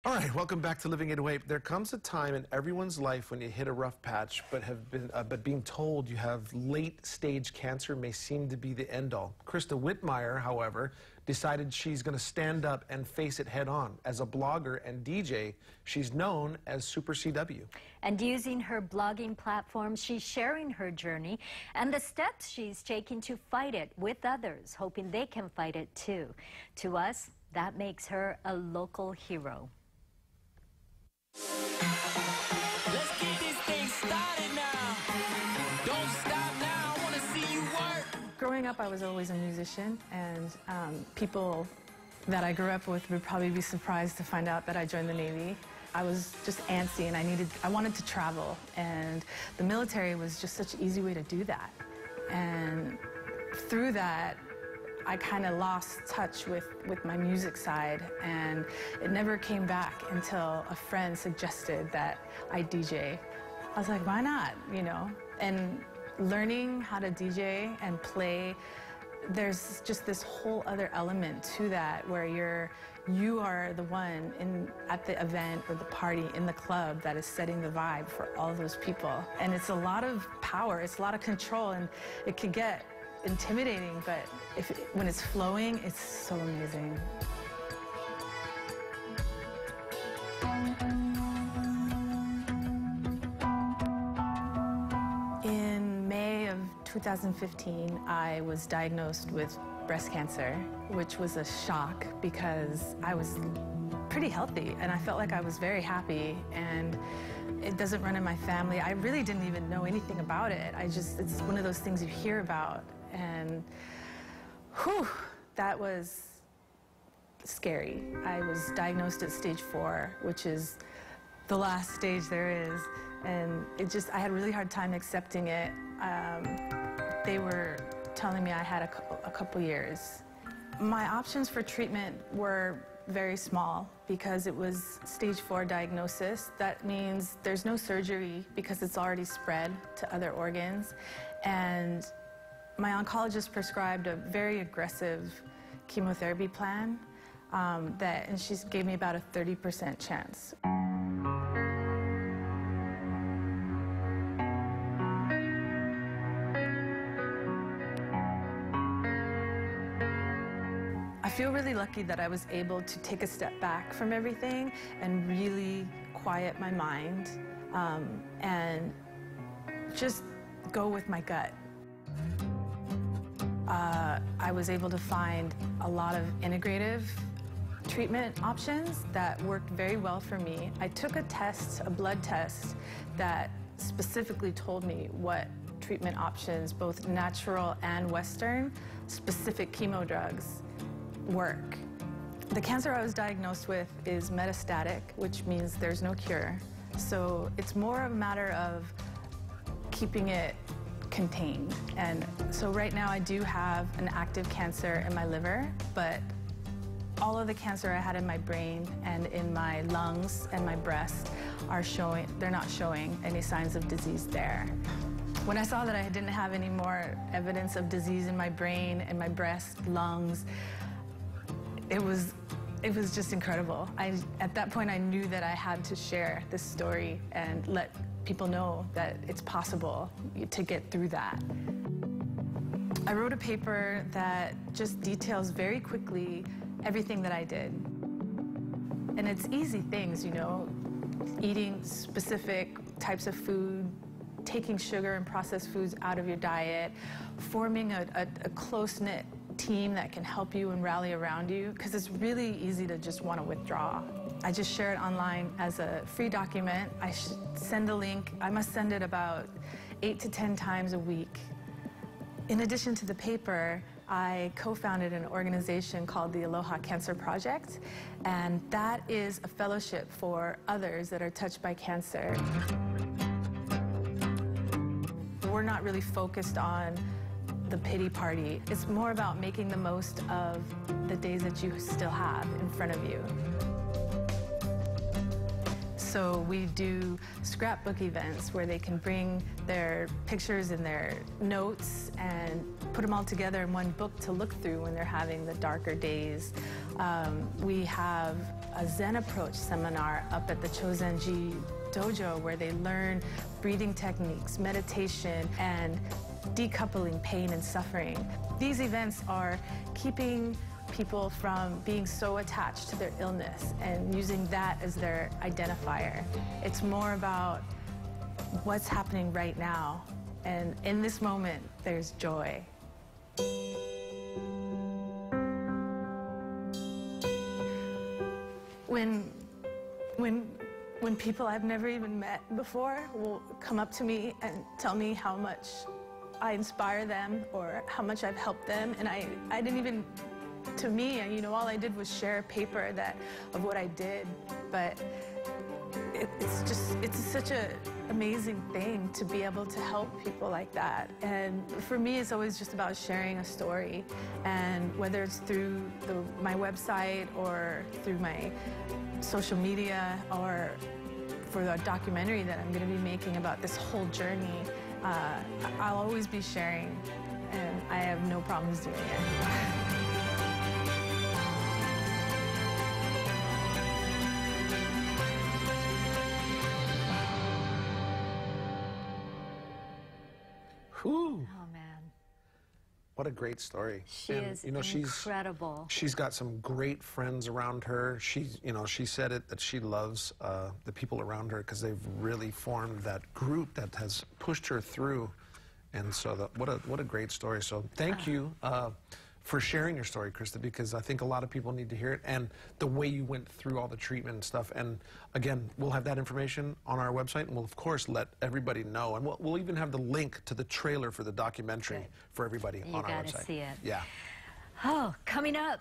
All right, welcome back to Living 808. There comes a time in everyone's life when you hit a rough patch, but being told you have late-stage cancer may seem to be the end-all. Krista Whitmire, however, decided she's going to stand up and face it head-on. As a blogger and DJ, she's known as Super CW. And using her blogging platform, she's sharing her journey and the steps she's taking to fight it with others, hoping they can fight it too. To us, that makes her a local hero. Let's get this thing started now. Don't stop now. I want to see you work. Growing up, I was always a musician, and people that I grew up with would probably be surprised to find out that I joined the Navy. I was just antsy, and I wanted to travel, and the military was just such an easy way to do that. And through that, I kind of lost touch with my music side, and it never came back until a friend suggested that I DJ. I was like, why not, you know? And learning how to DJ and play, there's just this whole other element to that where you are the one at the event or the party in the club that is setting the vibe for all those people. And it's a lot of power, it's a lot of control, and it can get intimidating, but when it's flowing, it's so amazing. In May of 2015, I was diagnosed with breast cancer, which was a shock because I was pretty healthy and I felt like I was very happy, and it doesn't run in my family. I really didn't even know anything about it. It's one of those things you hear about, and whew, that was scary. I was diagnosed at stage 4, which is the last stage there is, and I had a really hard time accepting it. They were telling me I had a couple years. My options for treatment were very small because it was stage 4 diagnosis. That means there's no surgery because it's already spread to other organs. And my oncologist prescribed a very aggressive chemotherapy plan and she gave me about a 30% chance. I feel really lucky that I was able to take a step back from everything and really quiet my mind and just go with my gut. I was able to find a lot of integrative treatment options that worked very well for me. I took a blood test that specifically told me what treatment options, both natural and Western, specific chemo drugs, work. The cancer I was diagnosed with is metastatic, which means there's no cure. So it's more a matter of keeping it contained. And so right now I do have an active cancer in my liver, but all of the cancer I had in my brain and in my lungs and my breast they're not showing any signs of disease there. When I saw that I didn't have any more evidence of disease in my brain and my breast, lungs, it was just incredible. At that point, I knew that I had to share this story and let people know that it's possible to get through that. I wrote a paper that just details very quickly everything that I did. And it's easy things, you know, eating specific types of food, taking sugar and processed foods out of your diet, forming a close-knit team that can help you and rally around you, because it's really easy to just want to withdraw. I just share it online as a free document. I send a link. I must send it about 8 to 10 times a week. In addition to the paper, I co-founded an organization called the Aloha Cancer Project, and that is a fellowship for others that are touched by cancer. We're not really focused on the pity party. It's more about making the most of the days that you still have in front of you. So we do scrapbook events where they can bring their pictures and their notes and put them all together in one book to look through when they're having the darker days. We have a Zen approach seminar up at the Chozenji Dojo where they learn breathing techniques, meditation, and decoupling pain and suffering. These events are keeping people from being so attached to their illness and using that as their identifier. It's more about what's happening right now, and in this moment, there's joy. When people I've never even met before will come up to me and tell me how much I inspire them or how much I've helped them, and I didn't even, to me, you know, all I did was share a paper of what I did, but it's such an amazing thing to be able to help people like that. And for me, it's always just about sharing a story, and whether it's through my website or through my social media or for the documentary that I'm going to be making about this whole journey, I'll always be sharing, and I have no problems doing it. Whew. Oh, man. What a great story. She And, is you know, incredible. She's got some great friends around her. She said that she loves the people around her because they've really formed that group that has pushed her through. And so what a great story. So thank you for sharing your story, Krista, because I think a lot of people need to hear it, and the way you went through all the treatment and stuff. And again, we'll have that information on our website, and we'll of course let everybody know. And we'll even have the link to the trailer for the documentary for everybody on our website. You gotta see it. Yeah. Oh, coming up,